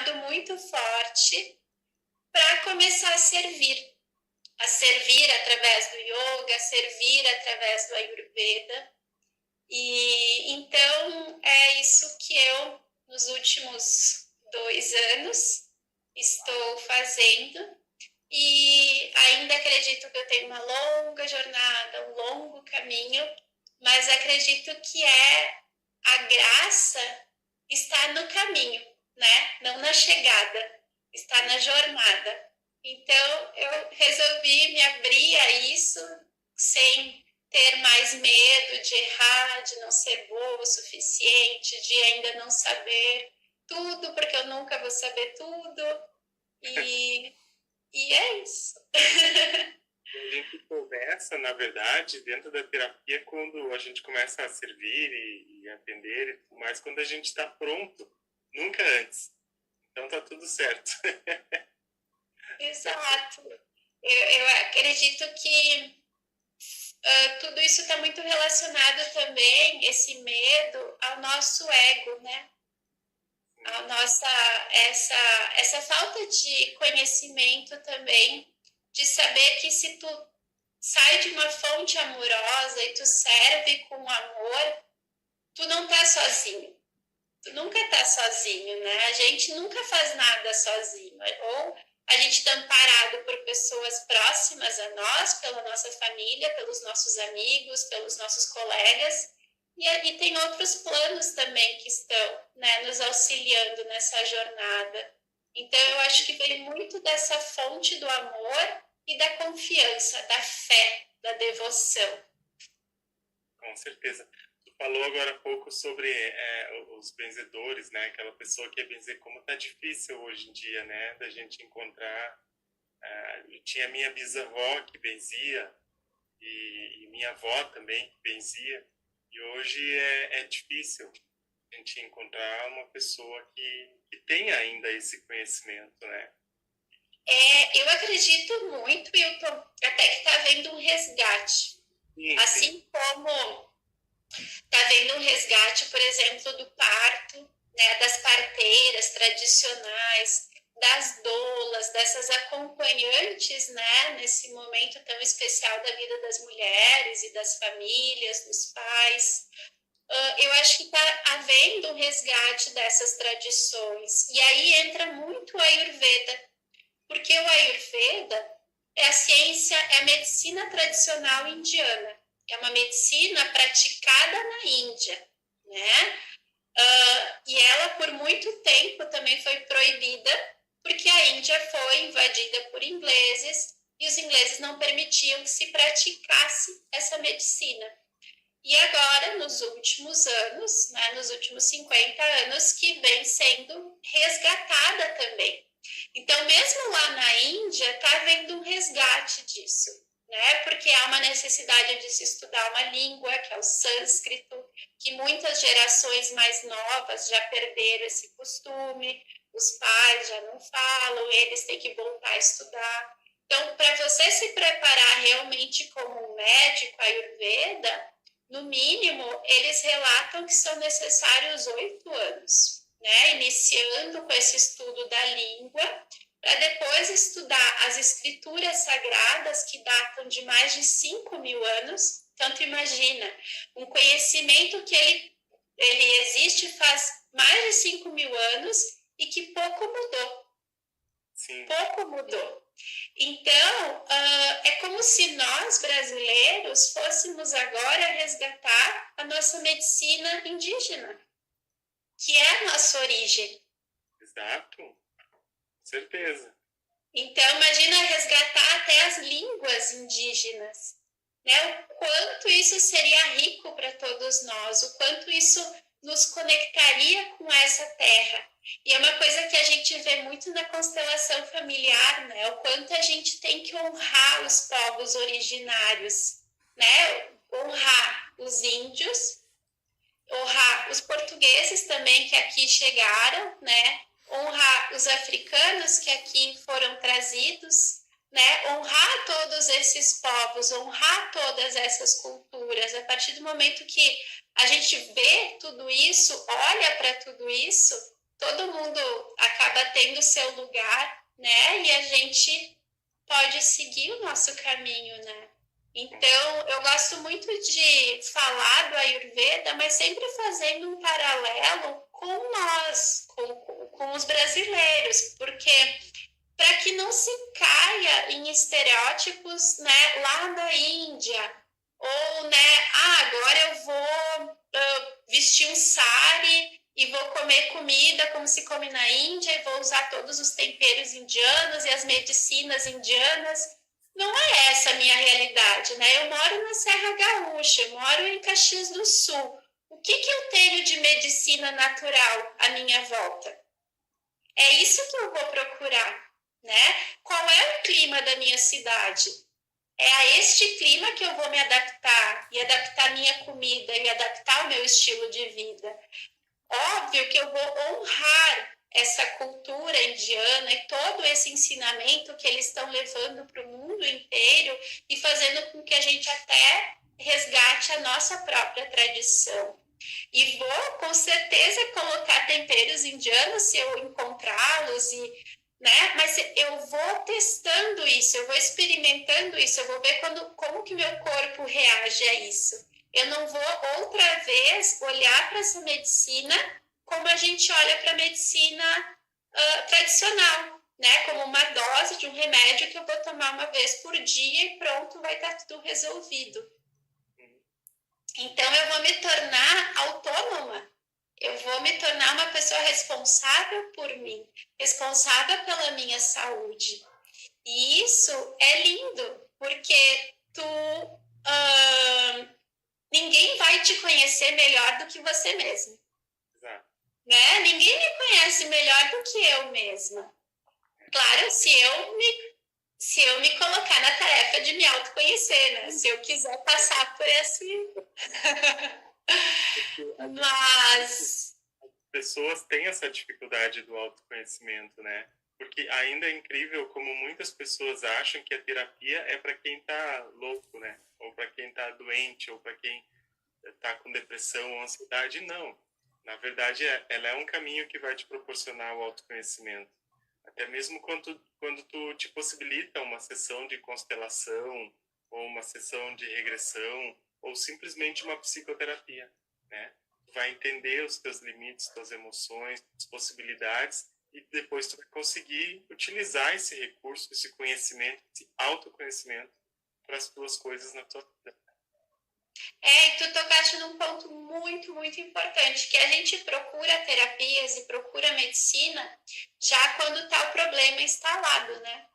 chamado muito forte para começar a servir através do yoga, a servir através do Ayurveda. E então é isso que eu, nos últimos 2 anos, estou fazendo. E ainda acredito que eu tenho uma longa jornada, um longo caminho, mas acredito que a graça está no caminho, né? Não na chegada, está na jornada. Então eu resolvi me abrir a isso sem ter mais medo de errar, de não ser boa o suficiente, de ainda não saber tudo, porque eu nunca vou saber tudo. E é isso. A gente começa, na verdade, dentro da terapia, quando a gente começa a servir e atender e tudo mais, quando a gente está pronto, nunca antes. Então tá tudo certo. Exato. Eu acredito que tudo isso está muito relacionado também, esse medo, ao nosso ego, né? A nossa, essa falta de conhecimento também, de saber que se tu sai de uma fonte amorosa e tu serve com amor, tu não tá sozinho. Tu nunca tá sozinho, né? A gente nunca faz nada sozinho. Ou a gente está amparado por pessoas próximas a nós, pela nossa família, pelos nossos amigos, pelos nossos colegas. E tem outros planos também que estão, né, nos auxiliando nessa jornada. Então, eu acho que vem muito dessa fonte do amor e da confiança, da fé, da devoção. Com certeza. Tu falou agora há pouco sobre os benzedores, né? Aquela pessoa que é benzer, como tá difícil hoje em dia, né? Da gente encontrar. Eu tinha minha bisavó que benzia e minha avó também que benzia. E hoje é difícil a gente encontrar uma pessoa que tenha ainda esse conhecimento, né? Eu acredito muito, Wilton, até que está havendo um resgate. Sim, assim sim. como está havendo um resgate, por exemplo, do parto, né, das parteiras tradicionais, das doulas, dessas acompanhantes, né, nesse momento tão especial da vida das mulheres e das famílias, dos pais. Eu acho que está havendo um resgate dessas tradições. E aí entra muito o Ayurveda, porque o Ayurveda é a ciência, é a medicina tradicional indiana. É uma medicina praticada na Índia, né? E ela, por muito tempo, também foi proibida, porque a Índia foi invadida por ingleses e os ingleses não permitiam que se praticasse essa medicina. E agora, nos últimos anos, né, nos últimos 50 anos, que vem sendo resgatada também. Então, mesmo lá na Índia, está havendo um resgate disso, né? Porque há uma necessidade de se estudar uma língua, que é o sânscrito, que muitas gerações mais novas já perderam esse costume, os pais já não falam, eles têm que voltar a estudar. Então, para você se preparar realmente como um médico Ayurveda, no mínimo, eles relatam que são necessários 8 anos, né? Iniciando com esse estudo da língua, para depois estudar as escrituras sagradas, que datam de mais de 5.000 anos. Então, tu imagina, um conhecimento que ele existe faz mais de 5.000 anos e que pouco mudou. Sim. Pouco mudou. Então, é como se nós, brasileiros, fôssemos agora resgatar a nossa medicina indígena, que é a nossa origem. Exato. Com certeza. Então, imagina resgatar até as línguas indígenas, né? O quanto isso seria rico para todos nós, o quanto isso nos conectaria com essa terra. E é uma coisa que a gente vê muito na constelação familiar, né? O quanto a gente tem que honrar os povos originários, né? Honrar os índios, honrar os portugueses também que aqui chegaram, né? Honrar os africanos que aqui foram trazidos, né? Honrar todos esses povos, honrar todas essas culturas. A partir do momento que a gente vê tudo isso, olha para tudo isso, todo mundo acaba tendo seu lugar, né? E a gente pode seguir o nosso caminho, né? Então, eu gosto muito de falar do Ayurveda, mas sempre fazendo um paralelo com nós, com os brasileiros, porque para que não se caia em estereótipos, né, lá da Índia, ou, né, agora eu vou vestir um sari e vou comer comida como se come na Índia e vou usar todos os temperos indianos e as medicinas indianas. Não é essa a minha realidade, né? Eu moro na Serra Gaúcha, eu moro em Caxias do Sul. O que eu tenho de medicina natural à minha volta? É isso que eu vou procurar, né? Qual é o clima da minha cidade? É a este clima que eu vou me adaptar e adaptar a minha comida e adaptar o meu estilo de vida. Óbvio que eu vou honrar essa cultura indiana e todo esse ensinamento que eles estão levando para o mundo inteiro e fazendo com que a gente até resgate a nossa própria tradição. E vou, com certeza, colocar temperos indianos se eu encontrá-los, né? Mas eu vou testando isso, eu vou experimentando isso, eu vou ver como que meu corpo reage a isso. Eu não vou outra vez olhar para essa medicina como a gente olha para a medicina tradicional, né? Como uma dose de um remédio que eu vou tomar uma vez por dia e pronto, vai estar tudo resolvido. Então, eu vou me tornar autônoma, eu vou me tornar uma pessoa responsável por mim, responsável pela minha saúde. E isso é lindo, porque ninguém vai te conhecer melhor do que você mesmo. Exato. Né? Ninguém me conhece melhor do que eu mesma. Claro, se eu me colocar na tarefa de me autoconhecer, né? Se eu quiser passar por esse... Mas... As pessoas têm essa dificuldade do autoconhecimento, né? Porque ainda é incrível como muitas pessoas acham que a terapia é para quem está louco, né? Ou para quem está doente, ou para quem está com depressão ou ansiedade. Não. Na verdade, ela é um caminho que vai te proporcionar o autoconhecimento. Até mesmo quando tu te possibilita uma sessão de constelação, ou uma sessão de regressão, ou simplesmente uma psicoterapia, né? Tu vai entender os teus limites, tuas emoções, as possibilidades, e depois tu vai conseguir utilizar esse recurso, esse conhecimento, esse autoconhecimento para as tuas coisas na tua vida. E tu tocaste num ponto muito, muito importante, que a gente procura terapias e procura medicina já quando está o problema instalado, né?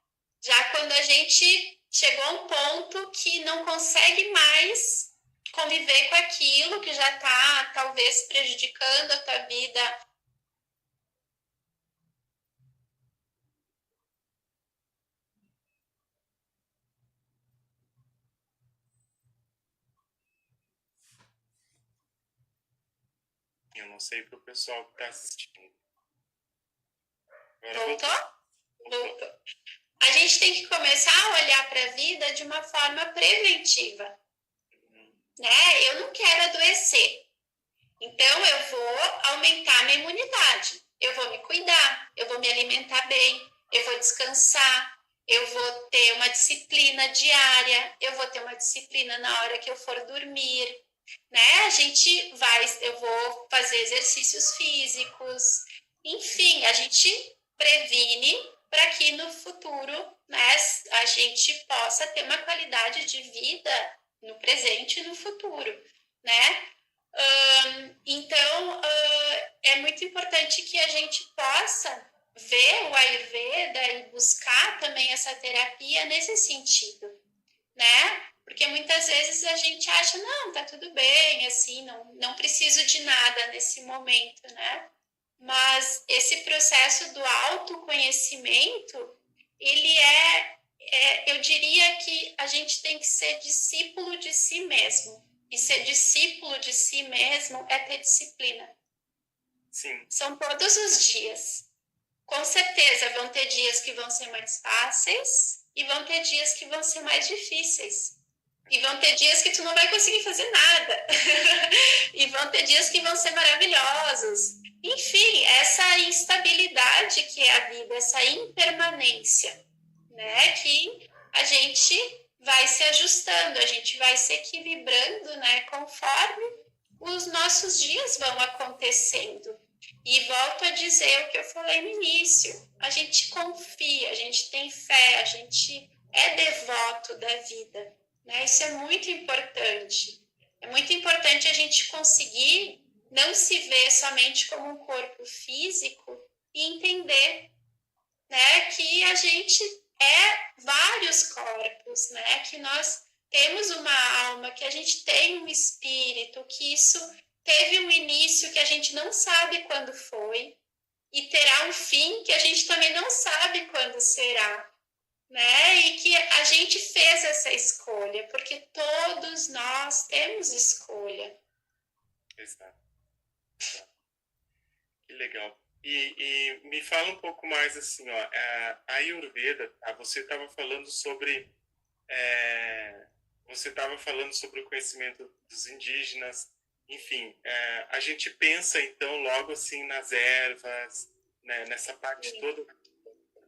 Já quando a gente chegou a um ponto que não consegue mais conviver com aquilo, que já está talvez prejudicando a tua vida. Eu não sei para o pessoal que está assistindo. Agora voltou? A gente tem que começar a olhar para a vida de uma forma preventiva. Né? Eu não quero adoecer. Então, eu vou aumentar minha imunidade. Eu vou me cuidar, eu vou me alimentar bem, eu vou descansar, eu vou ter uma disciplina diária, eu vou ter uma disciplina na hora que eu for dormir, né? Eu vou fazer exercícios físicos, enfim, a gente previne para que no futuro, né, a gente possa ter uma qualidade de vida no presente e no futuro, né? Então, é muito importante que a gente possa ver o Ayurveda e buscar também essa terapia nesse sentido, né? Porque muitas vezes a gente acha, não, tá tudo bem, assim, não preciso de nada nesse momento, né? Mas esse processo do autoconhecimento, ele eu diria que a gente tem que ser discípulo de si mesmo. E ser discípulo de si mesmo é ter disciplina. Sim. São todos os dias. Com certeza vão ter dias que vão ser mais fáceis e vão ter dias que vão ser mais difíceis. E vão ter dias que tu não vai conseguir fazer nada. E vão ter dias que vão ser maravilhosos. enfim, essa instabilidade que é a vida, essa impermanência, né? Que a gente vai se ajustando, a gente vai se equilibrando, né? Conforme os nossos dias vão acontecendo. E volto a dizer o que eu falei no início: a gente confia, a gente tem fé, a gente é devoto da vida, né? Isso é muito importante. É muito importante a gente conseguir não se ver somente como um corpo físico e entender, né, que a gente é vários corpos, né, que nós temos uma alma, que a gente tem um espírito, que isso teve um início que a gente não sabe quando foi e terá um fim que a gente também não sabe quando será, né? E que a gente fez essa escolha, porque todos nós temos escolha. Exato. Que legal. E me fala um pouco mais assim, ó, a Ayurveda, tá? Você estava falando sobre o conhecimento dos indígenas, enfim, a gente pensa então logo assim nas ervas, né, nessa parte toda,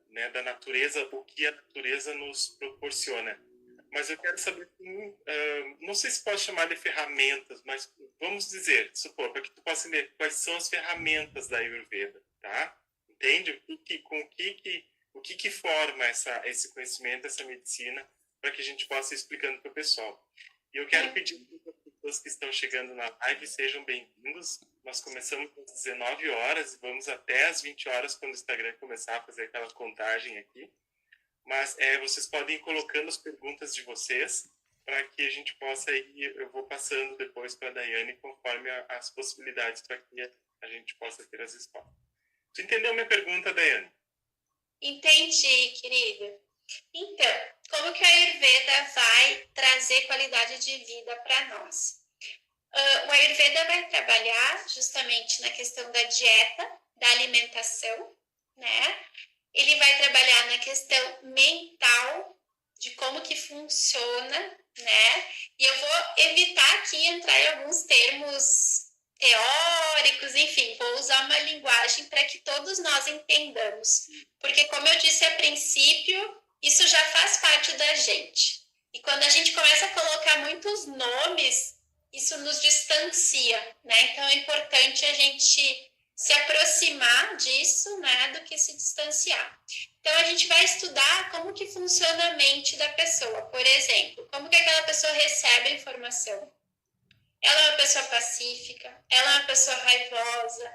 né, da natureza, o que a natureza nos proporciona. Mas eu quero saber, não sei se pode chamar de ferramentas, mas vamos dizer, supor, para que tu possa entender quais são as ferramentas da Ayurveda, tá? Entende? O que forma esse conhecimento, essa medicina, para que a gente possa ir explicando para o pessoal. E eu quero pedir para as pessoas que estão chegando na live, sejam bem-vindos. Nós começamos às 19 horas e vamos até às 20 horas, quando o Instagram começar a fazer aquela contagem aqui. Mas vocês podem ir colocando as perguntas de vocês para que a gente possa ir, eu vou passando depois para a Daiane conforme as possibilidades para que a gente possa ter as respostas. Você entendeu minha pergunta, Daiane? Entendi, querido. Então, como que a Ayurveda vai trazer qualidade de vida para nós? O Ayurveda vai trabalhar justamente na questão da dieta, da alimentação, né? Ele vai trabalhar na questão mental, de como que funciona, né? E eu vou evitar aqui entrar em alguns termos teóricos, enfim, vou usar uma linguagem para que todos nós entendamos. Porque, como eu disse a princípio, isso já faz parte da gente. E quando a gente começa a colocar muitos nomes, isso nos distancia, né? Então é importante a gente se aproximar disso, né, do que se distanciar. Então a gente vai estudar como que funciona a mente da pessoa. Por exemplo, como que aquela pessoa recebe a informação. Ela é uma pessoa pacífica, ela é uma pessoa raivosa,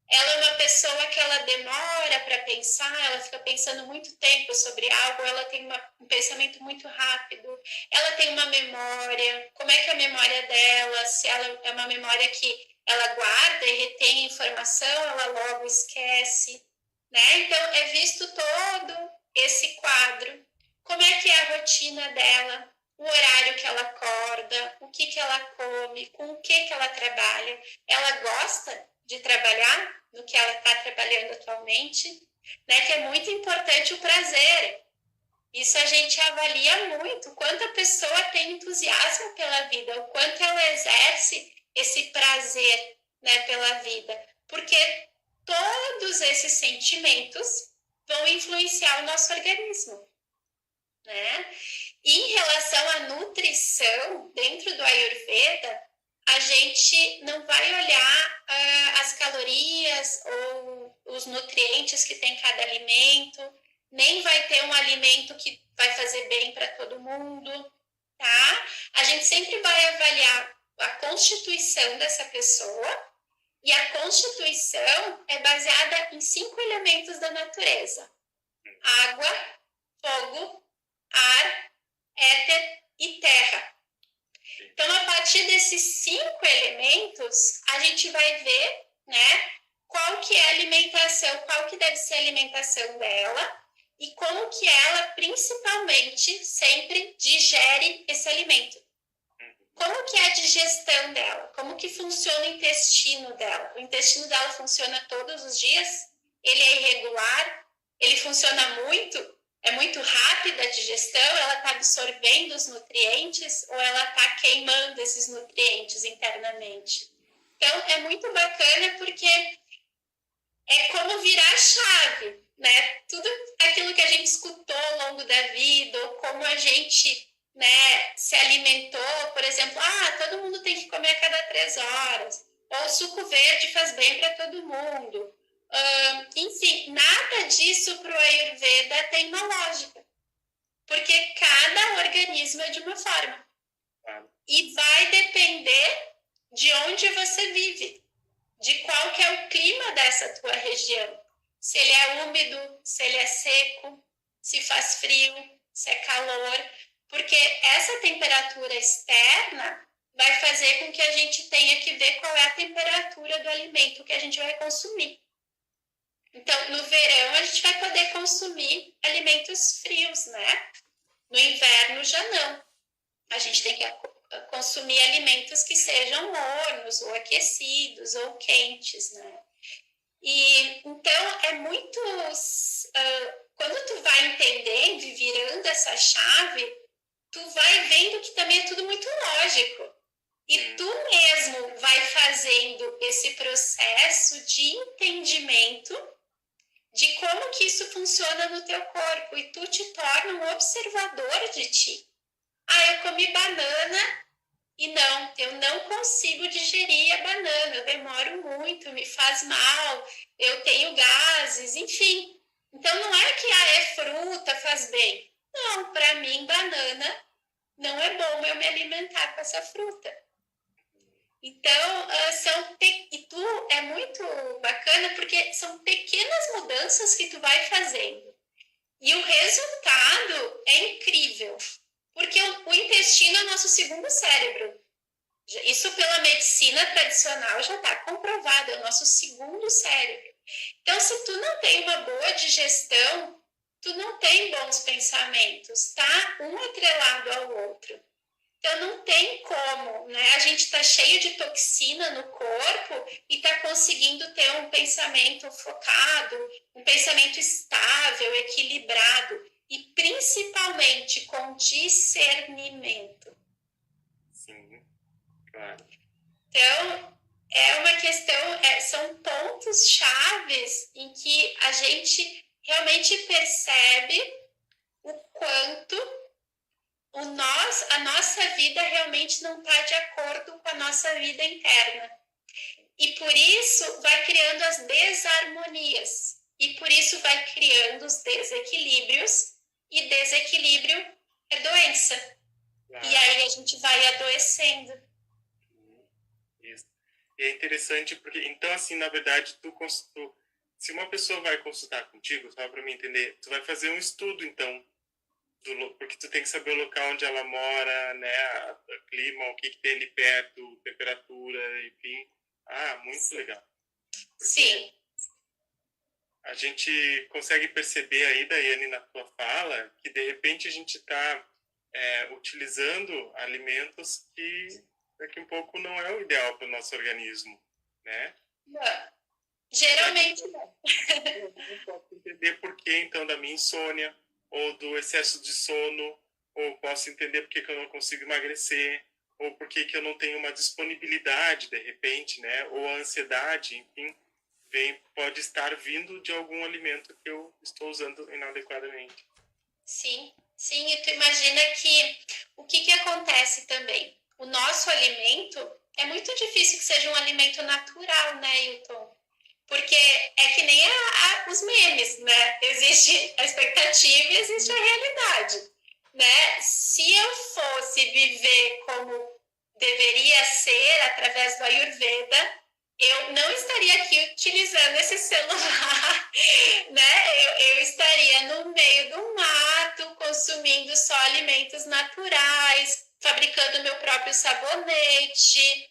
ela é uma pessoa que ela demora para pensar, ela fica pensando muito tempo sobre algo, ela tem um pensamento muito rápido, ela tem uma memória, como é que é a memória dela, se ela é uma memória que ela guarda e retém informação, ela logo esquece, né? Então, é visto todo esse quadro. Como é que é a rotina dela, o horário que ela acorda, o que ela come, com o que ela trabalha. Ela gosta de trabalhar no que ela está trabalhando atualmente, né? Que é muito importante o prazer. Isso a gente avalia muito, quanto a pessoa tem entusiasmo pela vida, o quanto ela exerce esse prazer, né, pela vida. Porque todos esses sentimentos vão influenciar o nosso organismo, né? E em relação à nutrição, dentro do Ayurveda, a gente não vai olhar as calorias ou os nutrientes que tem cada alimento, nem vai ter um alimento que vai fazer bem para todo mundo, tá? A gente sempre vai avaliar a constituição dessa pessoa, e a constituição é baseada em 5 elementos da natureza: água, fogo, ar, éter e terra. Então, a partir desses 5 elementos, a gente vai ver, né, qual que é a alimentação, qual que deve ser a alimentação dela e como que ela, principalmente, sempre digere esse alimento. Como que é a digestão dela? Como que funciona o intestino dela? O intestino dela funciona todos os dias? Ele é irregular? Ele funciona muito? É muito rápida a digestão? Ela está absorvendo os nutrientes ou ela está queimando esses nutrientes internamente? Então, é muito bacana porque é como virar a chave, né? Tudo aquilo que a gente escutou ao longo da vida, ou como a gente, né, se alimentou, por exemplo, todo mundo tem que comer a cada 3 horas, ou suco verde faz bem para todo mundo. Enfim, nada disso para o Ayurveda tem uma lógica, porque cada organismo é de uma forma. E vai depender de onde você vive, de qual que é o clima dessa tua região. Se ele é úmido, se ele é seco, se faz frio, se é calor. Porque essa temperatura externa vai fazer com que a gente tenha que ver qual é a temperatura do alimento que a gente vai consumir. Então, no verão, a gente vai poder consumir alimentos frios, né? No inverno, já não. A gente tem que consumir alimentos que sejam mornos, ou aquecidos, ou quentes, né? E, então, é muito... quando tu vai entendendo e virando essa chave, tu vai vendo que também é tudo muito lógico. E tu mesmo vai fazendo esse processo de entendimento de como que isso funciona no teu corpo. E tu te torna um observador de ti. Eu comi banana e não, eu não consigo digerir a banana, eu demoro muito, me faz mal, eu tenho gases, enfim. Então não é que é fruta, faz bem. Não, para mim banana não é bom eu me alimentar com essa fruta. Então, e tu é muito bacana porque são pequenas mudanças que tu vai fazendo. E o resultado é incrível. Porque o intestino é o nosso segundo cérebro. Isso pela medicina tradicional já está comprovado, é o nosso segundo cérebro. Então, se tu não tem uma boa digestão, tu não tem bons pensamentos, tá? Um atrelado ao outro. Então, não tem como, né? A gente está cheio de toxina no corpo e está conseguindo ter um pensamento focado, um pensamento estável, equilibrado. E principalmente com discernimento. Sim, claro. Então, é uma questão, são pontos chaves em que a gente realmente percebe o quanto a nossa vida realmente não está de acordo com a nossa vida interna. E por isso vai criando as desarmonias. E por isso vai criando os desequilíbrios. E desequilíbrio é doença. E aí a gente vai adoecendo. Isso. E é interessante porque, então, assim, na verdade, se uma pessoa vai consultar contigo, só para me entender, tu vai fazer um estudo, então, porque tu tem que saber o local onde ela mora, né, o clima, o que tem ali perto, temperatura, enfim. Muito legal. Sim. A gente consegue perceber aí, Daiane, na tua fala, que de repente a gente está utilizando alimentos que daqui um pouco não é o ideal para o nosso organismo, né? Não. Geralmente não. Eu não posso entender por que, então, da minha insônia, ou do excesso de sono, ou posso entender por que eu não consigo emagrecer, ou por que eu não tenho uma disponibilidade, de repente, né? Ou a ansiedade, enfim, pode estar vindo de algum alimento que eu estou usando inadequadamente. Sim, sim, e tu imagina que o que acontece também? O nosso alimento, é muito difícil que seja um alimento natural, né, Hilton? Porque é que nem os memes, né? Existe a expectativa e existe a realidade, né? Se eu fosse viver como deveria ser, através do Ayurveda, eu não estaria aqui utilizando esse celular, né? Eu estaria no meio do mato, consumindo só alimentos naturais, fabricando meu próprio sabonete,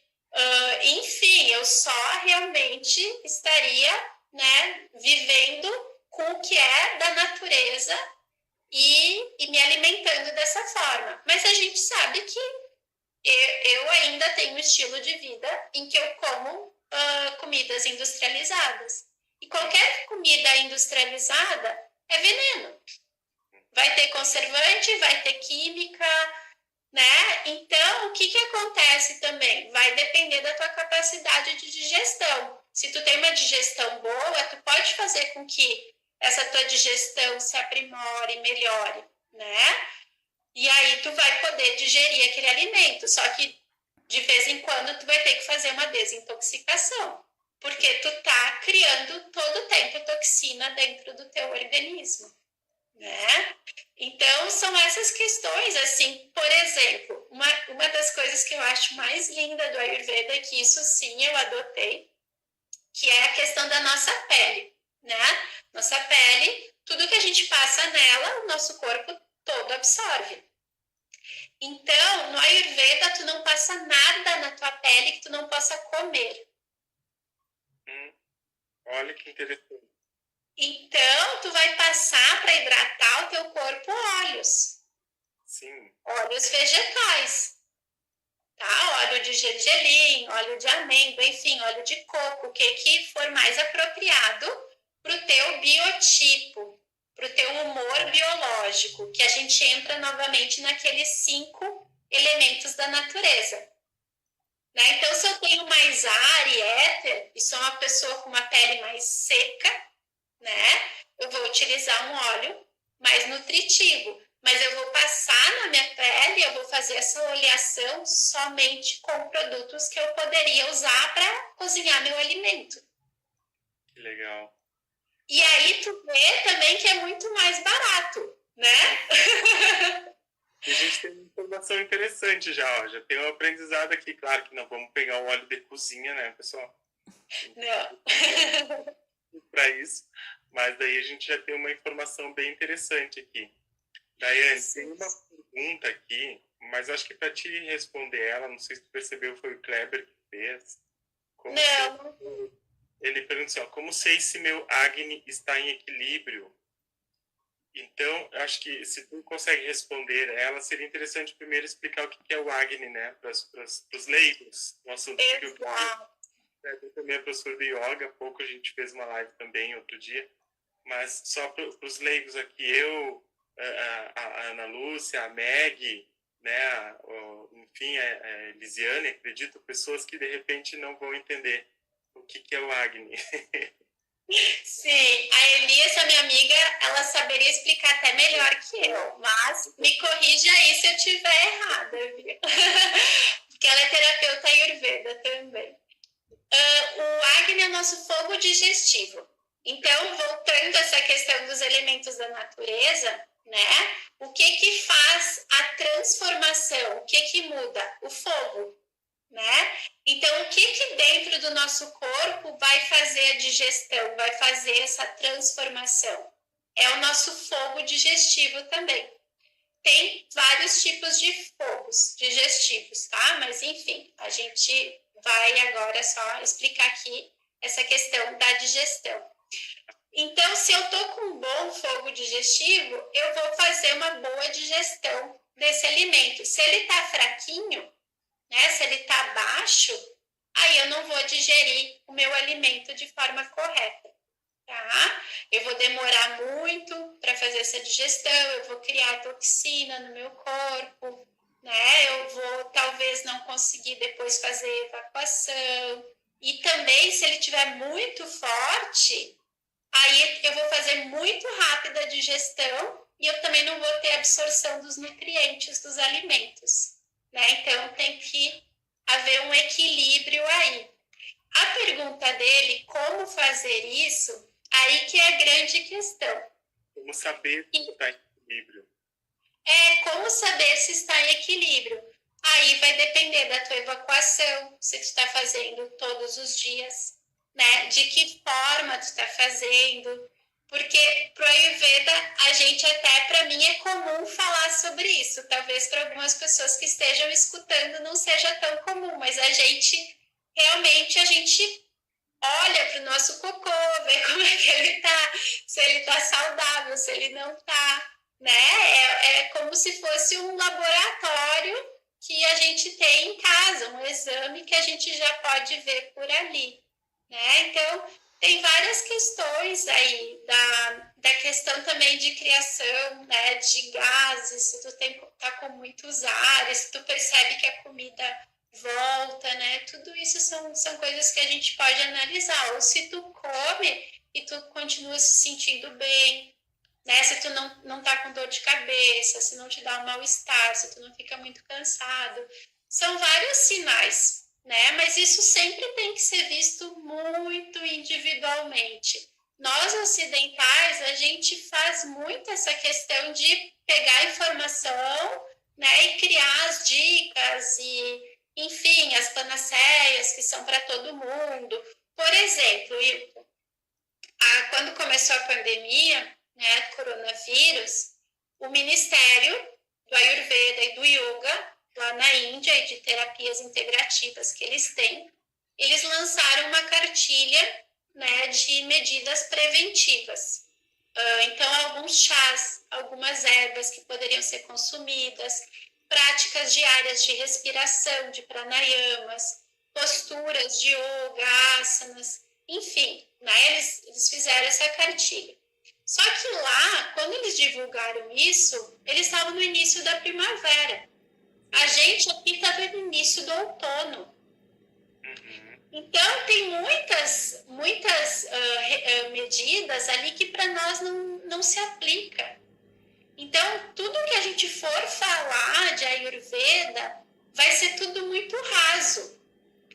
enfim, eu só realmente estaria, né, vivendo com o que é da natureza e me alimentando dessa forma. Mas a gente sabe que eu ainda tenho um estilo de vida em que eu como comidas industrializadas. E qualquer comida industrializada é veneno. Vai ter conservante, vai ter química, né? Então, o que acontece também? Vai depender da tua capacidade de digestão. Se tu tem uma digestão boa, tu pode fazer com que essa tua digestão se aprimore, melhore, né? E aí tu vai poder digerir aquele alimento, só que de vez em quando tu vai ter que fazer uma desintoxicação, porque tu tá criando todo o tempo toxina dentro do teu organismo, né? Então, são essas questões, assim, por exemplo, uma das coisas que eu acho mais linda do Ayurveda, que isso sim eu adotei, que é a questão da nossa pele, né? Nossa pele, tudo que a gente passa nela, o nosso corpo todo absorve. Então, no Ayurveda, tu não passa nada na tua pele que tu não possa comer. Olha que interessante. Então, tu vai passar para hidratar o teu corpo óleos. Sim. Óleos vegetais. Tá? Óleo de gergelim, óleo de amêndoa, enfim, óleo de coco, o que for mais apropriado para o teu biotipo, para o teu humor biológico, que a gente entra novamente naqueles 5 elementos da natureza. Né? Então, se eu tenho mais ar e éter, e sou uma pessoa com uma pele mais seca, né? Eu vou utilizar um óleo mais nutritivo, mas eu vou passar na minha pele, eu vou fazer essa oleação somente com produtos que eu poderia usar para cozinhar meu alimento. Que legal. E aí tu vê também que é muito mais barato, né? E a gente tem uma informação interessante já, ó. Já tem um aprendizado aqui. Claro que não vamos pegar o óleo de cozinha, né, pessoal? Não. Para isso, mas daí a gente já tem uma informação bem interessante aqui. Daiane, tem uma pergunta aqui, mas acho que para te responder ela, não sei se tu percebeu, foi o Kleber que fez. Não. Ele perguntou assim, ó, como sei se meu Agni está em equilíbrio? Então, acho que se tu consegue responder ela, seria interessante primeiro explicar o que é o Agni, né, para os leigos. Nosso eu também é professor de yoga, há pouco a gente fez uma live também outro dia, mas só para os leigos aqui, eu, a Ana Lúcia, a Meg, né, enfim, a Elisiane, acredito, pessoas que de repente não vão entender o que é o Agni. Sim, a Eli, essa minha amiga, ela saberia explicar até melhor que eu, mas me corrija aí se eu estiver errada, viu? Porque ela é terapeuta Ayurveda também. O Agni é nosso fogo digestivo. Então, voltando a essa questão dos elementos da natureza, né? O que faz a transformação? O que muda? O fogo, né? Então, o que dentro do nosso corpo vai fazer a digestão, vai fazer essa transformação? É o nosso fogo digestivo também. Tem vários tipos de fogos digestivos, tá? Mas, enfim, a gente vai agora só explicar aqui essa questão da digestão. Então, se eu tô com um bom fogo digestivo, eu vou fazer uma boa digestão desse alimento. Se ele tá fraquinho, né? Se ele tá baixo, aí eu não vou digerir o meu alimento de forma correta. Tá? Eu vou demorar muito para fazer essa digestão, eu vou criar toxina no meu corpo, né? Eu vou talvez não conseguir depois fazer evacuação. E também, se ele estiver muito forte, aí eu vou fazer muito rápida a digestão e eu também não vou ter absorção dos nutrientes dos alimentos, né? Então, tem que haver um equilíbrio aí. A pergunta dele, como fazer isso, aí que é a grande questão. Como saber se está em equilíbrio? Como saber se está em equilíbrio? Aí vai depender da tua evacuação, se tu está fazendo todos os dias, né? De que forma tu está fazendo. Porque pro Ayurveda, a gente até, para mim, é comum falar sobre isso. Talvez para algumas pessoas que estejam escutando não seja tão comum, mas a gente olha para o nosso cocô, vê como é que ele está, se ele está saudável, se ele não está, né? É como se fosse um laboratório que a gente tem em casa, um exame que a gente já pode ver por ali, né? Então, tem várias questões aí da questão também de criação, né, de gases, se tu tá com muitos ares, se tu percebe que a comida volta, né? Tudo isso são coisas que a gente pode analisar. Ou se tu come e tu continua se sentindo bem, né? Se tu não tá com dor de cabeça, se não te dá um mal-estar, se tu não fica muito cansado. São vários sinais, né? Mas isso sempre tem que ser visto muito individualmente. Nós ocidentais, a gente faz muito essa questão de pegar informação, né, e criar as dicas e, enfim, as panaceias que são para todo mundo. Por exemplo, quando começou a pandemia, né, do coronavírus, o Ministério do Ayurveda e do Yoga, lá na Índia, e de terapias integrativas que eles têm, eles lançaram uma cartilha, né, de medidas preventivas. Então, alguns chás, algumas ervas que poderiam ser consumidas, práticas diárias de respiração, de pranayamas, posturas de yoga, asanas, enfim, né, eles fizeram essa cartilha. Só que lá, quando eles divulgaram isso, eles estavam no início da primavera. A gente aqui estava no início do outono. Então, tem muitas medidas ali que para nós não se aplica. Então, tudo que a gente for falar de Ayurveda vai ser tudo muito raso.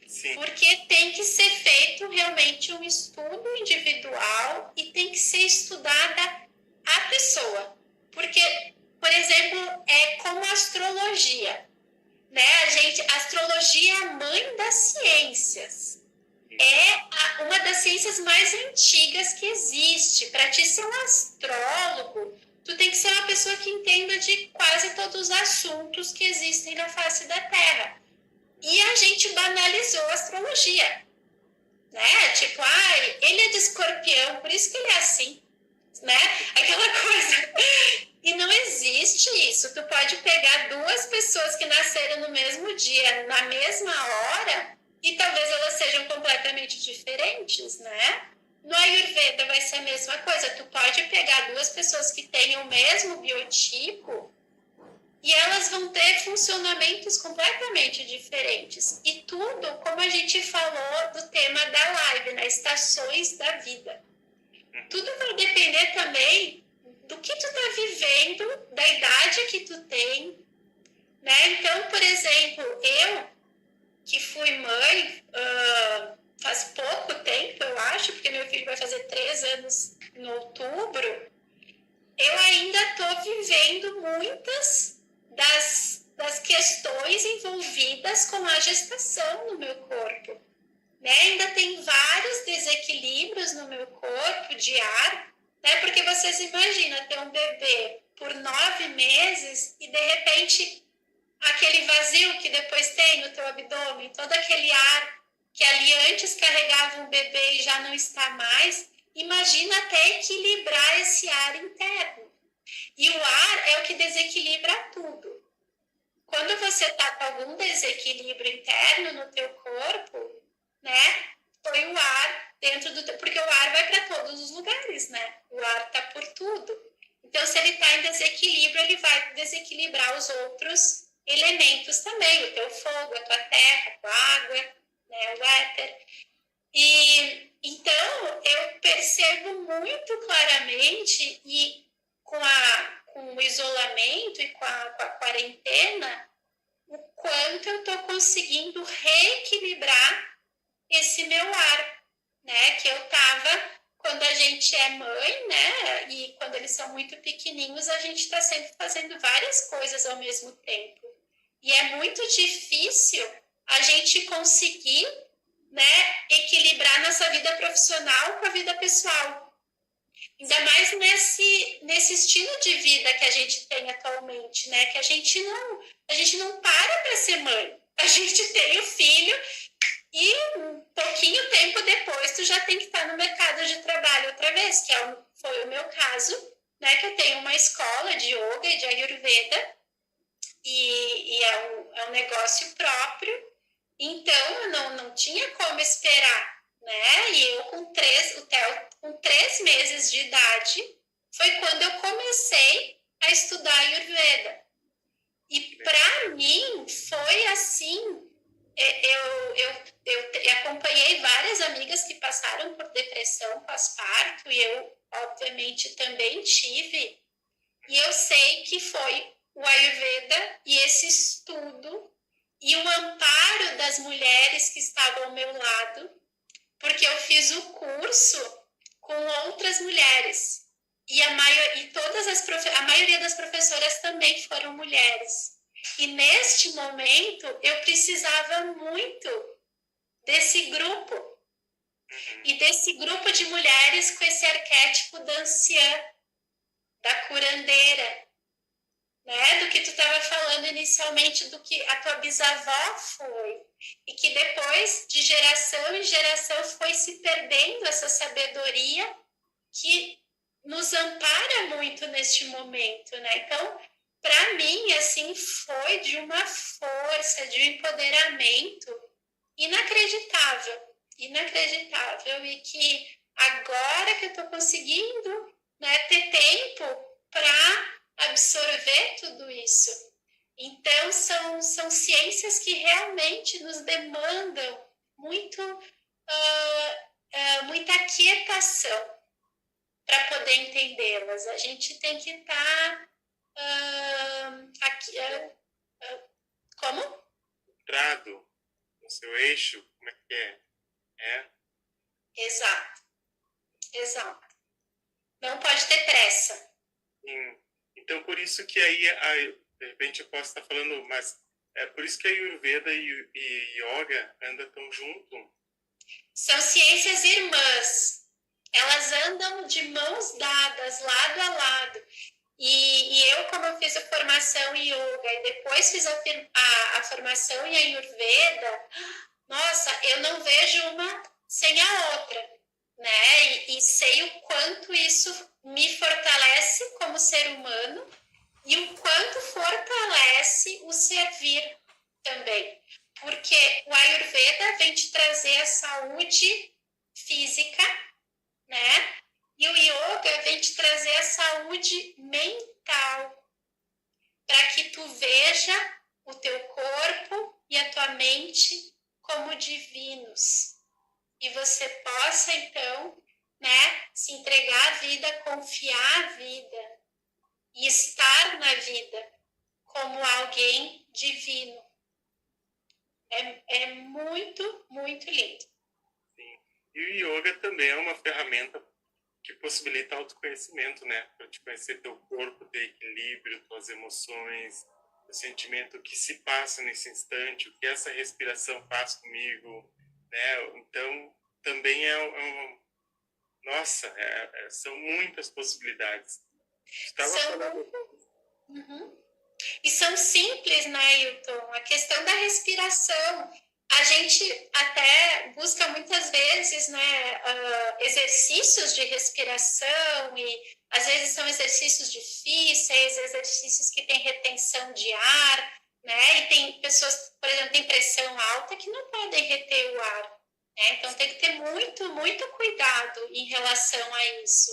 Sim. Porque tem que ser feito realmente um estudo individual e tem que ser estudada a pessoa. Porque, por exemplo, é como a astrologia. Né? A astrologia é a mãe das ciências. É uma das ciências mais antigas que existe. Para ti ser um astrólogo, tu tem que ser uma pessoa que entenda de quase todos os assuntos que existem na face da Terra. E a gente banalizou a astrologia. Né? Tipo, ele é de escorpião, por isso que ele é assim. Né? Aquela coisa. E não existe isso. Tu pode pegar duas pessoas que nasceram no mesmo dia, na mesma hora, e talvez elas sejam completamente diferentes, né? No Ayurveda vai ser a mesma coisa. Tu pode pegar duas pessoas que tenham o mesmo biotipo e elas vão ter funcionamentos completamente diferentes. E tudo, como a gente falou do tema da live, né? Estações da vida. Tudo vai depender também do que tu tá vivendo, da idade que tu tem, né? Então, por exemplo, eu que fui mãe faz pouco tempo, eu acho, porque meu filho vai fazer 3 anos em outubro, eu ainda tô vivendo muitas das questões envolvidas com a gestação no meu corpo. Né? Ainda tem vários desequilíbrios no meu corpo de ar, né? Porque vocês imaginam ter um bebê por 9 meses e de repente aquele vazio que depois tem no teu abdômen, todo aquele ar que ali antes carregava um bebê e já não está mais, imagina até equilibrar esse ar interno. E o ar é o que desequilibra tudo. Quando você está com algum desequilíbrio interno no teu corpo, né? Põe o ar dentro do... Porque o ar vai para todos os lugares, né? O ar está por tudo. Então, se ele está em desequilíbrio, ele vai desequilibrar os outros elementos também. O teu fogo, a tua terra, a tua água, né? O éter. E, então, eu percebo muito claramente e com o isolamento e com a quarentena, o quanto eu estou conseguindo reequilibrar esse meu ar, né? Que eu tava, quando a gente é mãe, né? E quando eles são muito pequenininhos, a gente está sempre fazendo várias coisas ao mesmo tempo. E é muito difícil a gente conseguir, né, equilibrar nossa vida profissional com a vida pessoal. Ainda mais nesse estilo de vida que a gente tem atualmente, né? Que a gente não para ser mãe. A gente tem o filho e um pouquinho tempo depois tu já tem que estar no mercado de trabalho outra vez, que foi o meu caso, né? Que eu tenho uma escola de yoga e de ayurveda e é um negócio próprio. Então eu não tinha como esperar, né? E eu o Theo com 3 meses de idade foi quando eu comecei a estudar ayurveda. E para mim foi assim Eu acompanhei várias amigas que passaram por depressão pós-parto e eu, obviamente, também tive. E eu sei que foi o Ayurveda e esse estudo e o amparo das mulheres que estavam ao meu lado, porque eu fiz o curso com outras mulheres. E a maioria das professoras também foram mulheres. E neste momento eu precisava muito desse grupo e desse grupo de mulheres com esse arquétipo da anciã, da curandeira, né? Do que tu estava falando inicialmente, do que a tua bisavó foi, e que depois, de geração em geração, foi se perdendo essa sabedoria que nos ampara muito neste momento, né? Então, para mim, assim, foi de uma força, de um empoderamento inacreditável, inacreditável, e que agora que eu estou conseguindo, né, ter tempo para absorver tudo isso. Então, são ciências que realmente nos demandam muita quietação para poder entendê-las. A gente tem que estar aqui. Como? Centrado no seu eixo, como é que é? É? Exato, exato. Não pode ter pressa. Sim. Então, por isso que aí, de repente, eu posso estar falando, mas é por isso que a Ayurveda e Yoga andam tão junto. São ciências irmãs. Elas andam de mãos dadas, lado a lado. E eu, como eu fiz a formação em Yoga e depois fiz a formação em Ayurveda, nossa, eu não vejo uma sem a outra, né? E sei o quanto isso me fortalece como ser humano e o quanto fortalece o servir também. Porque o Ayurveda vem te trazer a saúde física, né? E o Yoga vem te trazer a saúde mental, para que tu veja o teu corpo e a tua mente como divinos. E você possa, então, né, se entregar à vida, confiar à vida e estar na vida como alguém divino. É muito, muito lindo. Sim. E o Yoga também é uma ferramenta que possibilita autoconhecimento, né? Para te conhecer teu corpo, ter equilíbrio, tuas emoções, o sentimento que se passa nesse instante, o que essa respiração faz comigo, né? Então, também nossa, são muitas possibilidades. Estava falando... Uhum. E são simples, né, Ailton? A questão da respiração. A gente até busca muitas vezes, né, exercícios de respiração, e às vezes são exercícios difíceis, exercícios que têm retenção de ar, né? E tem pessoas, por exemplo, têm pressão alta que não podem reter o ar, né? Então tem que ter muito, muito cuidado em relação a isso.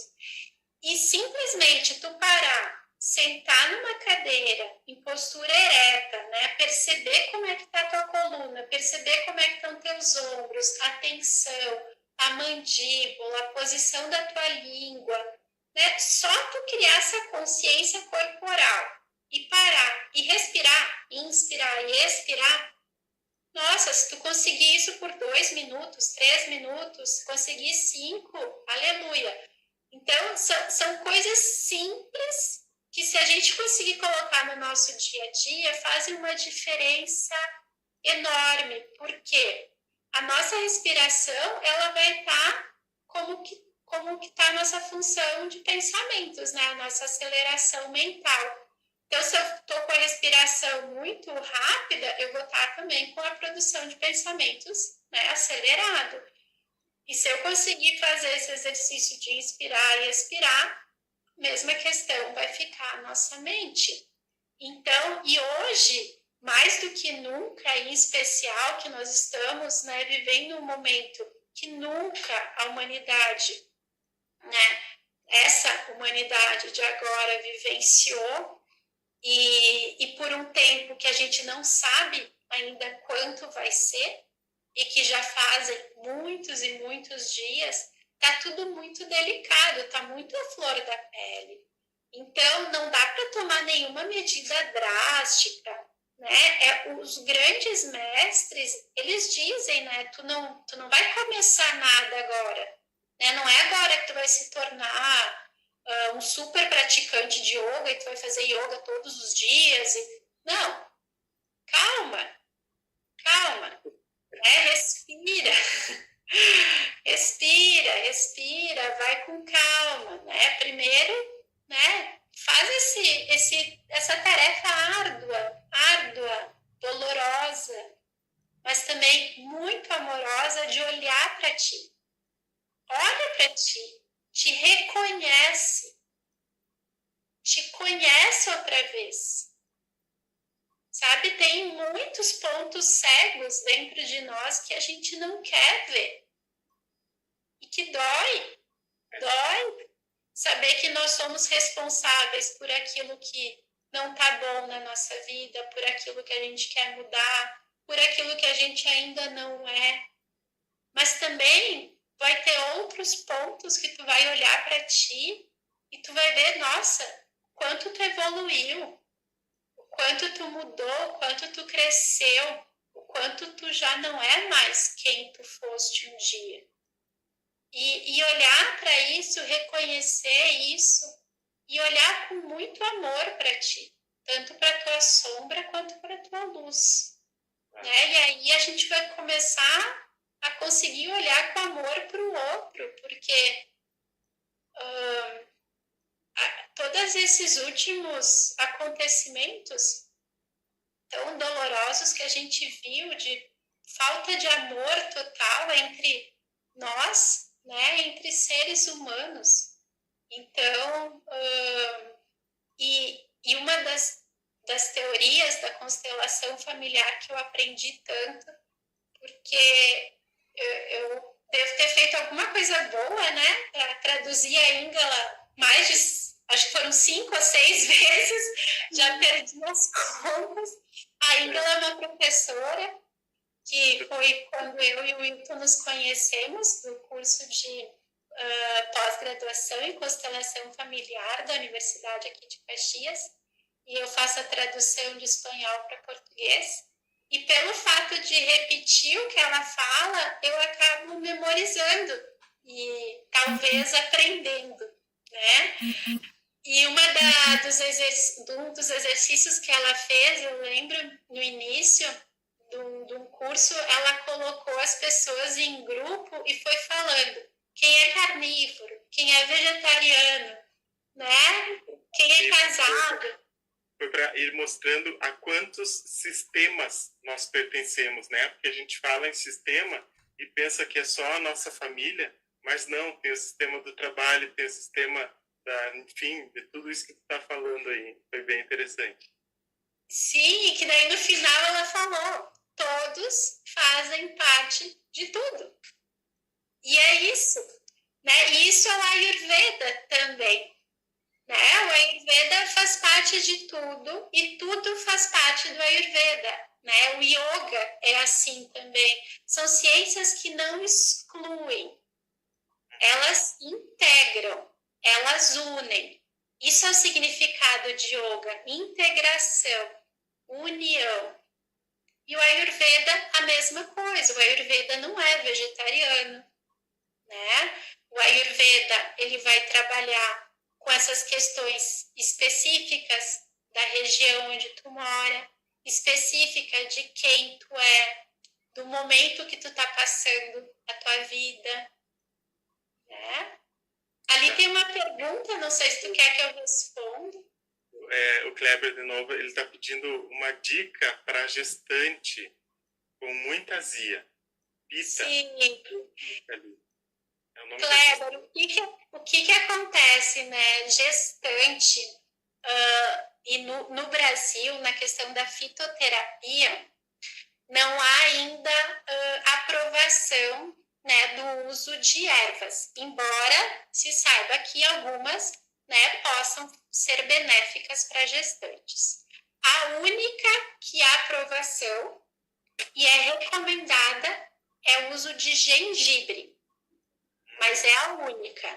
E simplesmente tu parar, sentar numa cadeira em postura ereta, né? Perceber como é que está a tua coluna, perceber como é que estão teus ombros, a tensão, a mandíbula, a posição da tua língua, né? Só tu criar essa consciência corporal e parar e respirar, inspirar e expirar. Nossa, se tu conseguir isso por 2 minutos, 3 minutos, conseguir 5, aleluia. Então, são coisas simples que, se a gente conseguir colocar no nosso dia a dia, fazem uma diferença enorme, porque a nossa respiração, ela vai estar como que está a nossa função de pensamentos, né? A nossa aceleração mental. Então, se eu estou com a respiração muito rápida, eu vou estar também com a produção de pensamentos, né, acelerado. E se eu conseguir fazer esse exercício de inspirar e expirar, mesma questão vai ficar a nossa mente. Então, e hoje, mais do que nunca, em especial, que nós estamos, né, vivendo um momento que nunca a humanidade, né, essa humanidade de agora vivenciou, e por um tempo que a gente não sabe ainda quanto vai ser, e que já fazem muitos e muitos dias, tá tudo muito delicado, tá muito à flor da pele. Então, não dá para tomar nenhuma medida drástica, né? Os grandes mestres, eles dizem, né? Tu não vai começar nada agora, né? Não é agora que tu vai se tornar um super praticante de yoga e tu vai fazer yoga todos os dias. Não, calma, calma, né? Respira. Respira, vai com calma, né? Primeiro, né? Faz essa tarefa árdua, dolorosa, mas também muito amorosa de olhar para ti. Olha para ti, te reconhece, te conhece outra vez. Sabe, tem muitos pontos cegos dentro de nós que a gente não quer ver. E que dói saber que nós somos responsáveis por aquilo que não tá bom na nossa vida, por aquilo que a gente quer mudar, por aquilo que a gente ainda não é. Mas também vai ter outros pontos que tu vai olhar para ti e tu vai ver, nossa, quanto tu evoluiu, o quanto tu mudou, o quanto tu cresceu, o quanto tu já não é mais quem tu foste um dia. E olhar para isso, reconhecer isso e olhar com muito amor para ti, tanto para tua sombra quanto para tua luz, né? E aí a gente vai começar a conseguir olhar com amor para o outro, porque todos esses últimos acontecimentos tão dolorosos que a gente viu de falta de amor total entre nós, né, entre seres humanos. Então, e uma das teorias da constelação familiar que eu aprendi tanto, porque eu devo ter feito alguma coisa boa, né, para traduzir a Ingala mais de, acho que foram 5 ou 6 vezes, já perdi as contas. A Ingala é uma professora que foi quando eu e o Wilton nos conhecemos no curso de pós-graduação em constelação familiar da Universidade aqui de Caxias, e eu faço a tradução de espanhol para português, e pelo fato de repetir o que ela fala, eu acabo memorizando e talvez aprendendo, né? E um dos exercícios que ela fez, eu lembro no início de um curso, ela colocou as pessoas em grupo e foi falando quem é carnívoro, quem é vegetariano, né? Quem é casado. Foi para ir mostrando a quantos sistemas nós pertencemos, né? Porque a gente fala em sistema e pensa que é só a nossa família, mas não, tem o sistema do trabalho, tem o sistema enfim, de tudo isso que tu está falando aí. Foi bem interessante. Sim, e que daí no final ela falou, todos fazem parte de tudo. E é isso, né? E isso é o Ayurveda também, né? O Ayurveda faz parte de tudo e tudo faz parte do Ayurveda, né? O Yoga é assim também. São ciências que não excluem, elas integram, elas unem. Isso é o significado de Yoga, integração, união. E o Ayurveda, a mesma coisa. O Ayurveda não é vegetariano, né? O Ayurveda, ele vai trabalhar com essas questões específicas da região onde tu mora, específica de quem tu é, do momento que tu tá passando a tua vida, né? Ali tem uma pergunta, não sei se tu quer que eu responda. O Kleber, de novo, ele está pedindo uma dica para gestante com muita azia. Pita. Sim. Kleber, o que acontece, né? Gestante, e no Brasil, na questão da fitoterapia, não há ainda aprovação, né, do uso de ervas, embora se saiba que algumas, né, possam ser benéficas para gestantes. A única que há aprovação e é recomendada o uso de gengibre, mas é a única,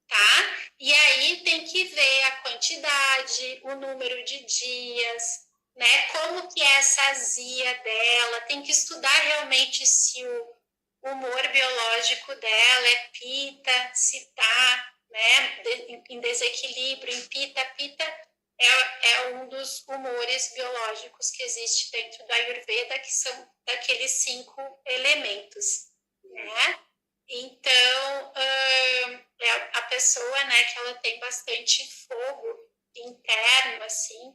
tá? E aí tem que ver a quantidade, o número de dias, né? Como que é essa azia dela, tem que estudar realmente se o humor biológico dela é pita, se tá, né, em desequilíbrio, em pita. Pita é um dos humores biológicos que existe dentro da Ayurveda, que são daqueles 5 elementos, né? Então, é a pessoa, né, que ela tem bastante fogo interno, assim,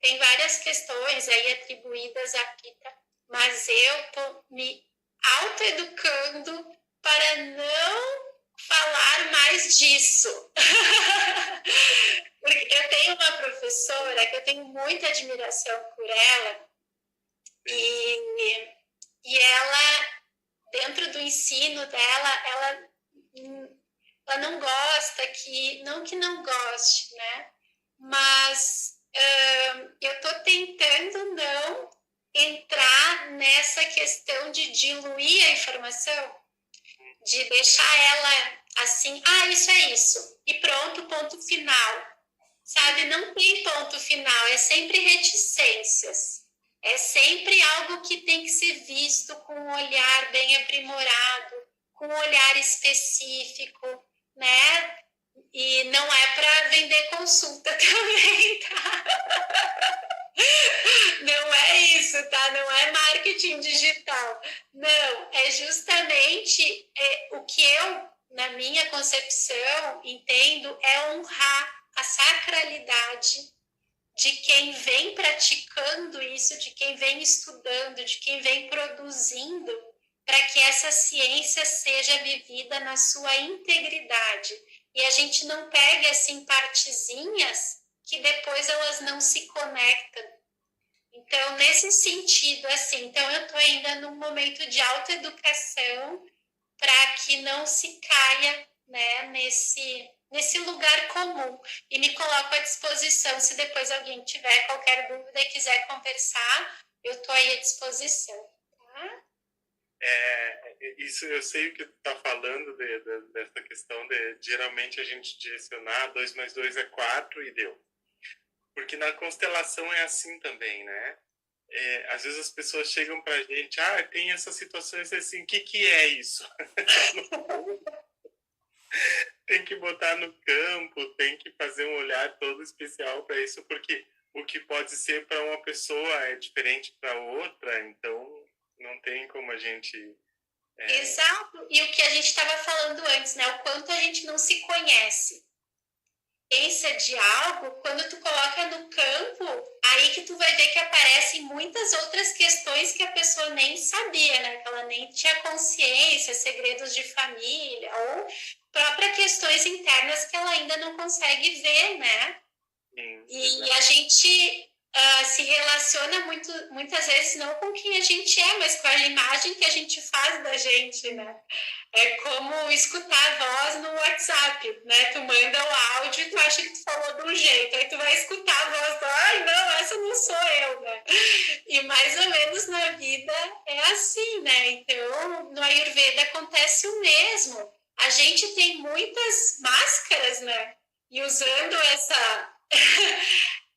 tem várias questões aí atribuídas à pita, mas eu tô me autoeducando para não falar mais disso. Porque eu tenho uma professora que eu tenho muita admiração por ela e, e ela, dentro do ensino dela, ela não gosta não que não goste, né? Mas eu estou tentando não entrar nessa questão de diluir a informação, de deixar ela assim, isso é isso, e pronto, ponto final. Sabe, não tem ponto final, é sempre reticências. É sempre algo que tem que ser visto com um olhar bem aprimorado, com um olhar específico, né? E não é para vender consulta também, tá? Não é isso, tá? Não é marketing digital. Não, é justamente o que eu, na minha concepção, entendo é honrar a sacralidade de quem vem praticando isso, de quem vem estudando, de quem vem produzindo, para que essa ciência seja vivida na sua integridade. E a gente não pegue assim partezinhas que depois elas não se conectam. Então, nesse sentido, assim, então eu estou ainda num momento de autoeducação para que não se caia, né, nesse lugar comum. E me coloco à disposição, se depois alguém tiver qualquer dúvida e quiser conversar, eu estou aí à disposição. Tá? Isso eu sei o que tu está falando dessa questão de geralmente a gente direcionar 2 mais 2 é 4 e deu. Porque na constelação é assim também, né? Às vezes as pessoas chegam pra gente, tem essas situações assim, o que é isso? Tem que botar no campo, tem que fazer um olhar todo especial para isso, porque o que pode ser para uma pessoa é diferente para outra, então não tem como a gente... Exato, e o que a gente estava falando antes, né? O quanto a gente não se conhece. Ciência de algo, quando tu coloca no campo, aí que tu vai ver que aparecem muitas outras questões que a pessoa nem sabia, né? Que ela nem tinha consciência, segredos de família, ou próprias questões internas que ela ainda não consegue ver, né? E a gente se relaciona muitas vezes não com quem a gente é, mas com a imagem que a gente faz da gente, né? É como escutar a voz no WhatsApp, né? Tu manda o áudio e tu acha que tu falou de um jeito, aí tu vai escutar a voz, não, essa não sou eu, né? E mais ou menos na vida é assim, né? Então, no Ayurveda acontece o mesmo. A gente tem muitas máscaras, né? E usando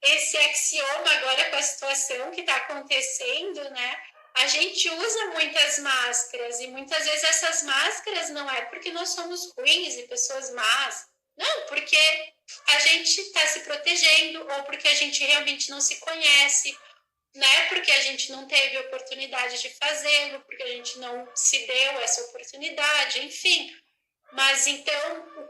esse axioma agora com a situação que está acontecendo, né? A gente usa muitas máscaras e muitas vezes essas máscaras não é porque nós somos ruins e pessoas más, não, porque a gente está se protegendo ou porque a gente realmente não se conhece, né? Porque a gente não teve oportunidade de fazê-lo, porque a gente não se deu essa oportunidade, enfim. Mas então,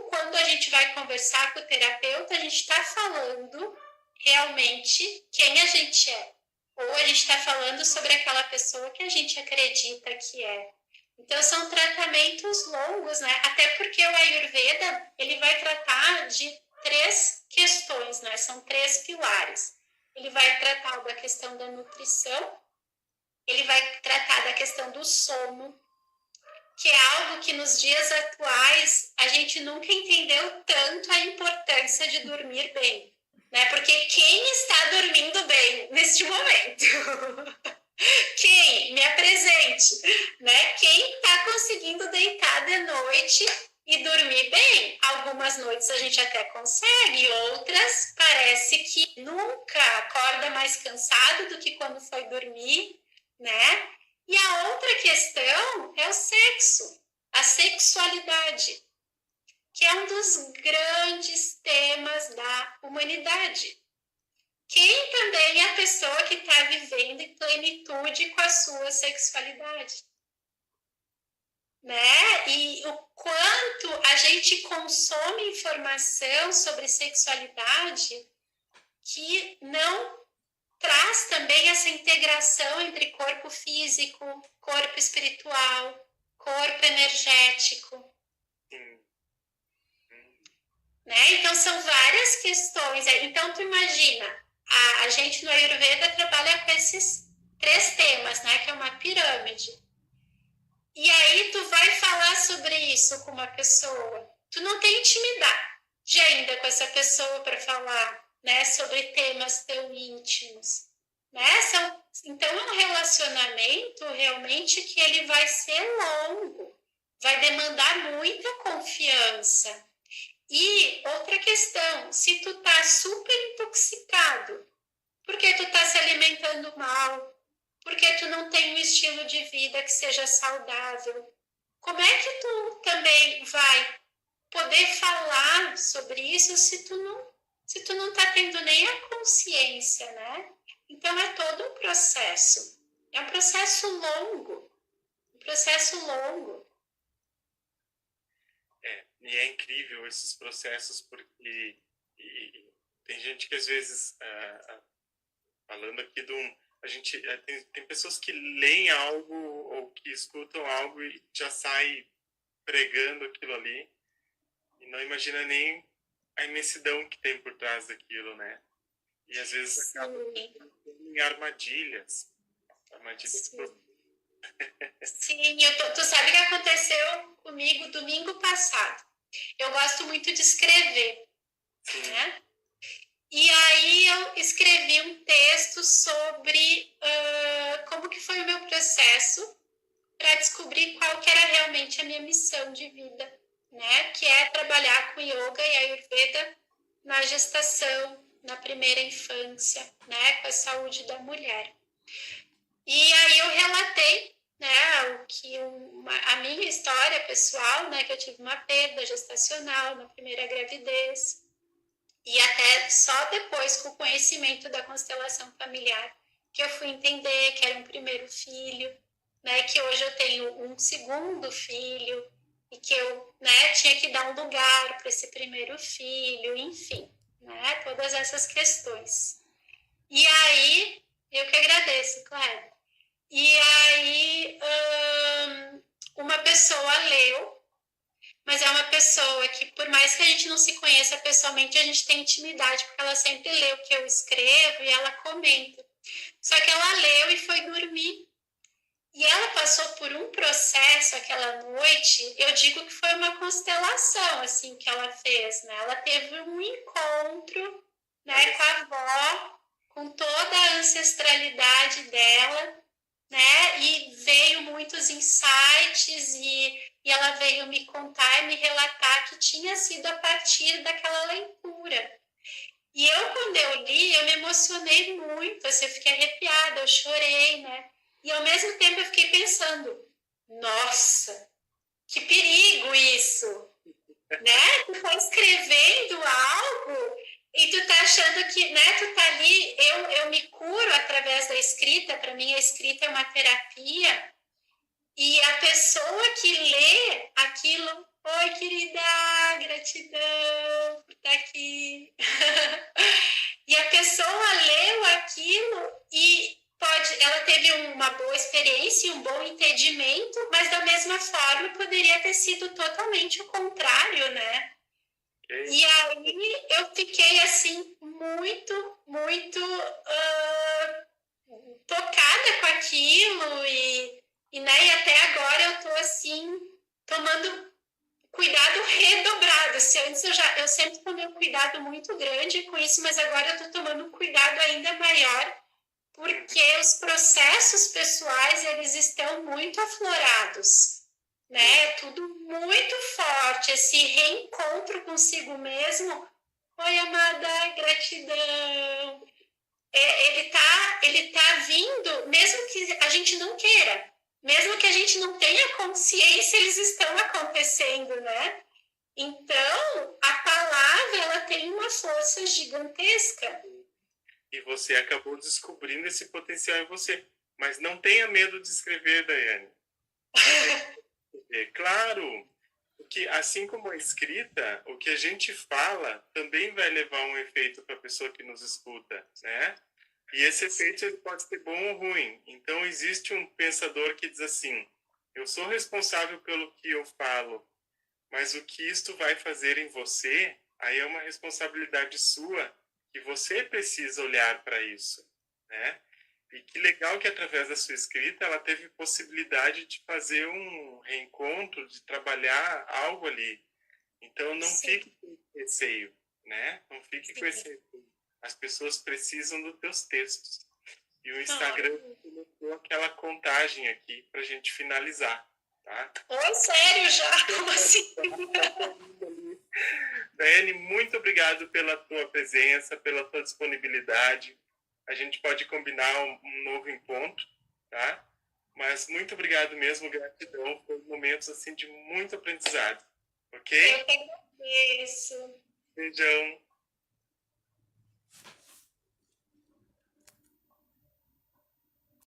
quando a gente vai conversar com o terapeuta, a gente está falando realmente quem a gente é. Ou a gente está falando sobre aquela pessoa que a gente acredita que é. Então, são tratamentos longos, né? Até porque o Ayurveda, ele vai tratar de 3 questões, né? São 3 pilares. Ele vai tratar da questão da nutrição, ele vai tratar da questão do sono, que é algo que nos dias atuais a gente nunca entendeu tanto a importância de dormir bem, né? Porque quem está dormindo bem neste momento? Quem? Me apresente, né? Quem está conseguindo deitar de noite e dormir bem? Algumas noites a gente até consegue, outras parece que nunca acorda mais cansado do que quando foi dormir, né? E a outra questão é o sexo, a sexualidade, que é um dos grandes temas da humanidade. Quem também é a pessoa que está vivendo em plenitude com a sua sexualidade, né? E o quanto a gente consome informação sobre sexualidade que não traz também essa integração entre corpo físico, corpo espiritual, corpo energético. Sim. Né? Então, são várias questões. Então, tu imagina, a gente no Ayurveda trabalha com esses 3 temas, né? Que é uma pirâmide. E aí, tu vai falar sobre isso com uma pessoa. Tu não tem intimidade ainda com essa pessoa para falar, né? Sobre temas tão íntimos. Né? Então, é um relacionamento realmente que ele vai ser longo. Vai demandar muita confiança. E outra questão, se tu tá super intoxicado, porque tu tá se alimentando mal, porque tu não tem um estilo de vida que seja saudável, como é que tu também vai poder falar sobre isso se tu não tá tendo nem a consciência, né? Então é todo um processo. É um processo longo. Um processo longo. E é incrível esses processos porque tem gente que às vezes, falando aqui de um... A gente, tem pessoas que leem algo ou que escutam algo e já sai pregando aquilo ali e não imagina nem a imensidão que tem por trás daquilo, né? E às vezes acaba em armadilhas. Armadilhas. Sim, tu sabe o que aconteceu comigo domingo passado. Eu gosto muito de escrever, né? E aí eu escrevi um texto sobre como que foi o meu processo para descobrir qual que era realmente a minha missão de vida, né? Que é trabalhar com yoga e ayurveda na gestação, na primeira infância, né? Com a saúde da mulher. E aí eu relatei, né, a minha história pessoal, né, que eu tive uma perda gestacional na primeira gravidez, e até só depois, com o conhecimento da constelação familiar, que eu fui entender que era um primeiro filho, né, que hoje eu tenho um segundo filho, e que eu, né, tinha que dar um lugar para esse primeiro filho, enfim, né, todas essas questões. E aí, eu que agradeço, Cléber. E aí, uma pessoa leu, mas é uma pessoa que, por mais que a gente não se conheça pessoalmente, a gente tem intimidade, porque ela sempre lê o que eu escrevo e ela comenta. Só que ela leu e foi dormir. E ela passou por um processo aquela noite, eu digo que foi uma constelação, assim, que ela fez, né? Ela teve um encontro, né, com a avó, com toda a ancestralidade dela, né? E veio muitos insights e ela veio me contar e me relatar que tinha sido a partir daquela leitura. E eu, quando eu li, eu me emocionei muito, assim, eu fiquei arrepiada, eu chorei, né? E ao mesmo tempo eu fiquei pensando, nossa, que perigo isso, né? Tu tá escrevendo algo e tu tá achando que, né, tu tá ali, eu me curo através da escrita, para mim a escrita é uma terapia, e a pessoa que lê aquilo, oi querida, gratidão por estar aqui. E a pessoa leu aquilo e ela teve uma boa experiência e um bom entendimento, mas da mesma forma poderia ter sido totalmente o contrário, né? E aí eu fiquei assim muito, muito tocada com aquilo né, e até agora eu tô assim tomando cuidado redobrado. Se antes eu sempre tomei um cuidado muito grande com isso, mas agora eu tô tomando um cuidado ainda maior porque os processos pessoais, eles estão muito aflorados, né? Tudo muito forte, esse reencontro consigo mesmo. Oi, amada, gratidão. Ele tá vindo, mesmo que a gente não queira, mesmo que a gente não tenha consciência, eles estão acontecendo, né? Então, a palavra, ela tem uma força gigantesca. E você acabou descobrindo esse potencial em você. Mas não tenha medo de escrever, Daiane. É claro, que assim como a escrita, o que a gente fala também vai levar um efeito para a pessoa que nos escuta, né? E esse efeito ele pode ser bom ou ruim. Então existe um pensador que diz assim: eu sou responsável pelo que eu falo, mas o que isto vai fazer em você, aí é uma responsabilidade sua, que você precisa olhar para isso, né? E que legal que através da sua escrita ela teve possibilidade de fazer um reencontro, de trabalhar algo ali. Então não Sim. fique com receio, né? Não fique com esse receio. As pessoas precisam dos teus textos. E o Instagram colocou aquela contagem aqui para a gente finalizar, tá? Oh, sério já? Como assim? Daiane, muito obrigado pela tua presença, pela tua disponibilidade. A gente pode combinar um novo encontro, tá? Mas muito obrigado mesmo, gratidão. Foi momentos assim de muito aprendizado, ok? Eu que agradeço. Beijão.